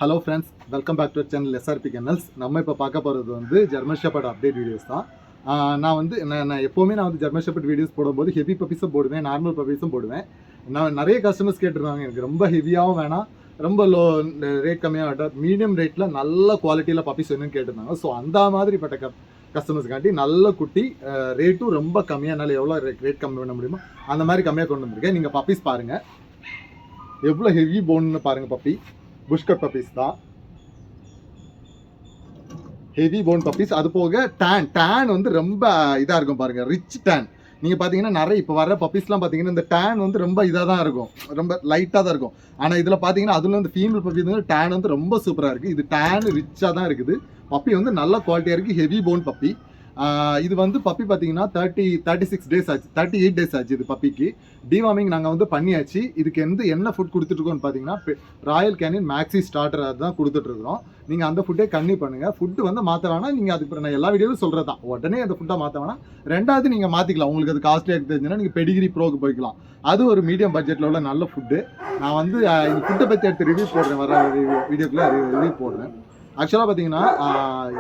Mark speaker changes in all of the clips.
Speaker 1: Hello friends, welcome back to channel SRP kennels. நம்ம இப்போ பார்க்க போகிறது வந்து ஜெர்மன் ஷெப்பர்ட் அப்டேட் வீடியோஸ் தான். நான் எப்போவுமே ஜெர்மன் ஷெப்பர்ட் வீடியோஸ் போடும்போது ஹெவி பப்பீஸும் போடுவேன், நார்மல் பப்பீஸும் போடுவேன். நான் நிறைய கஸ்டமர்ஸ் கேட்டிருந்தாங்க, எனக்கு ரொம்ப ஹெவியாகவும் வேணாம், ரொம்ப ரேட் கம்மியாக வேண்டாம், மீடியம் ரேட்டில் நல்ல குவாலிட்டியில் பப்பீஸ் வேணும்னு கேட்டிருந்தாங்க. ஸோ அந்த மாதிரிப்பட்ட கஸ்டமர்ஸ்க்காண்டி நல்ல குட்டி, ரேட்டும் ரொம்ப கம்மியாக, என்னால் எவ்வளோ ரேட் கம்மி பண்ண முடியுமோ அந்த மாதிரி கம்மியாக கொண்டு வந்திருக்கேன். நீங்கள் பப்பீஸ் பாருங்கள், எவ்வளோ ஹெவி போன்னு பாருங்கள். பப்பி புஷ்கட் பப்பீஸ் தான், ஹெவி போன் பப்பீஸ். அது போக டேன் வந்து ரொம்ப இதாக இருக்கும் பாருங்கள், ரிச் டேன். நீங்கள் பார்த்தீங்கன்னா நிறைய இப்போ வர பப்பீஸ்லாம் பார்த்தீங்கன்னா இந்த டேன் வந்து ரொம்ப இதாக தான் இருக்கும், ரொம்ப லைட்டாக தான் இருக்கும். ஆனால் இதில் பார்த்தீங்கன்னா அதில் வந்து ஃபீமேல் பப்பி வந்து டேன் வந்து ரொம்ப சூப்பராக இருக்குது. இது டேன் ரிச்சாக தான் இருக்குது. பப்பி வந்து நல்ல குவாலிட்டியாக இருக்குது, ஹெவி போன் பப்பி. இது வந்து பப்பி பார்த்தீங்கன்னா 36 டேஸ் ஆச்சு, 38 டேஸ் ஆச்சு இது பப்பிக்கு. டிவார்மிங் நாங்கள் வந்து பண்ணியாச்சு. இதுக்கு என்ன ஃபுட் கொடுத்துட்ருக்கோம்னு பார்த்தீங்கன்னா ராயல் கேனின் மேக்ஸி ஸ்டார்டர் அதுதான் கொடுத்துட்ருக்குறோம். நீங்கள் அந்த ஃபுட்டே கன்னியூ பண்ணுங்கள். ஃபுட்டு வந்து மாற்ற வேணாம். நீங்கள் அதுக்கு நான் எல்லா வீடியோவும் சொல்கிறது தான், உடனே அந்த ஃபுட்டை மாற்ற வேணாம். ரெண்டாவது நீங்கள் மாற்றிக்கலாம், உங்களுக்கு அது காஸ்ட்லியாக தெரிஞ்சுன்னா நீங்கள் பெடிகிரி ப்ரோக்கு போய்க்கலாம். அது ஒரு மீடியம் பட்ஜெட்டில் உள்ள நல்ல ஃபுட்டு. நான் வந்து இந்த ஃபுட்டை பற்றி எடுத்து ரிவ்யூ போடுறேன், வர வீடியோக்குள்ளே ரிவ்யூ போடுறேன். ஆக்சுவலாக பார்த்தீங்கன்னா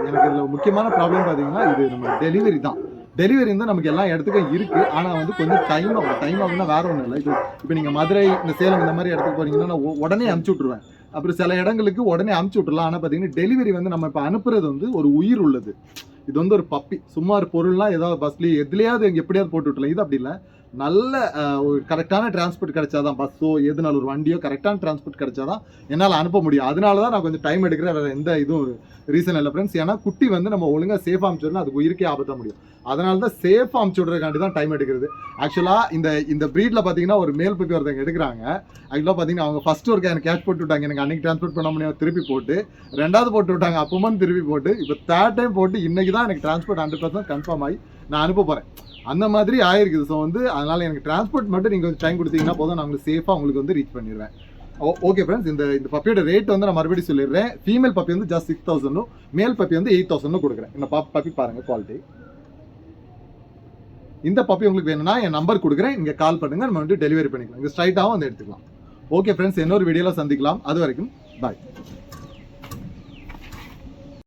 Speaker 1: எனக்கு இதில் முக்கியமான ப்ராப்ளம் பார்த்தீங்கன்னா இது நம்ம டெலிவரி தான். டெலிவரி வந்து நமக்கு எல்லா இடத்துக்கும் இருக்குது, ஆனால் வந்து கொஞ்சம் டைம் ஆகும்னா வேறு ஒன்றும் இல்லை. இப்போ நீங்கள் மதுரை, இந்த சேலம் இந்த மாதிரி இடத்துக்கு போகிறீங்கன்னா நான் உடனே அனுப்பிச்சி விட்ருவேன். அப்புறம் சில இடங்களுக்கு உடனே அனுப்பிச்சி விட்றலாம். ஆனால் பார்த்தீங்கன்னா டெலிவரி வந்து நம்ம இப்போ அனுப்புறது வந்து ஒரு உயிர் உள்ளது. இது வந்து ஒரு பப்பி, சும்மா ஒரு பொருள்லாம் ஏதாவது பஸ்லேயே எதுலையாவது எப்படியாவது போட்டு விட்டலாம். இது அப்படி இல்லை, நல்ல ஒரு கரெக்டான டிரான்ஸ்போர்ட் கிடைச்சாதான், பஸ்ஸோ எதுனாலும் ஒரு வண்டியோ கரெக்டான டிரான்ஸ்போர்ட் கிடைச்சாதான் என்னால் அனுப்ப முடியும். அதனால தான் நான் கொஞ்சம் டைம் எடுக்கிறேன், வேறு எந்த இதுவும் ரீசன் இல்லை ஃப்ரெண்ட்ஸ். ஏன்னா குட்டி வந்து நம்ம ஒழுங்காக சேஃபாக அனுப்பிச்சிடணும், அதுக்கு உயிருக்கே ஆபத்த முடியும். அதனால தான் சேஃபாக அனுப்பிச்சி விட்றதுக்காண்டி தான் டைம் எடுக்கிறது. ஆக்சுவலாக இந்த ப்ரீடில் பார்த்தீங்கன்னா ஒரு மேல் பப்பி ஒருத்தங்க எடுக்கிறாங்க. ஆக்சுவலாக பார்த்தீங்கன்னா அவங்க ஃபஸ்ட்டு ஒரு எனக்கு கேஷ் போட்டு விட்டாங்க, எனக்கு அன்றைக்கி டிரான்ஸ்போர்ட் பண்ண முடியும், திருப்பி போட்டு ரெண்டாவது போட்டு விட்டாங்க, அப்பவும் திருப்பி போட்டு இப்போ தேர்ட் டைம் போட்டு இன்றைக்கி தான் எனக்கு டிரான்ஸ்போர்ட் 100% கன்ஃபார்ம் ஆகி நான் அனுப்ப போகிறேன். அந்த மாதிரி ஆயிருக்குது. ஸோ வந்து அதனால் எனக்கு டிரான்ஸ்போர்ட் மட்டும் நீங்கள் கொஞ்சம் டைம் கொடுத்தீங்கன்னா போதும், நான் உங்களுக்கு சேஃபாக உங்களுக்கு வந்து ரீச் பண்ணிடுவேன். ஓகே ஃப்ரெண்ட்ஸ், இந்த பப்பியோட ரேட் வந்து நான் மறுபடியும் சொல்லிடுறேன். ஃபீமேல் பப்பி வந்து ஜஸ்ட் 6,000, மேல் பப்பி வந்து 8,000 கொடுக்குறேன். இந்த பப்பி பாருங்கள் குவாலிட்டி. இந்த பப்பி உங்களுக்கு வேணும்னா என் நம்பர் கொடுக்குறேன், இங்கே கால் பண்ணுங்கள், நம்ம வந்து டெலிவரி பண்ணிக்கலாம். இங்கே ஸ்ட்ரைட்டாகவும் வந்து எடுத்துக்கலாம். ஓகே ஃப்ரெண்ட்ஸ், இன்னொரு வீடியோவில் சந்திக்கலாம். அது வரைக்கும் பாய்.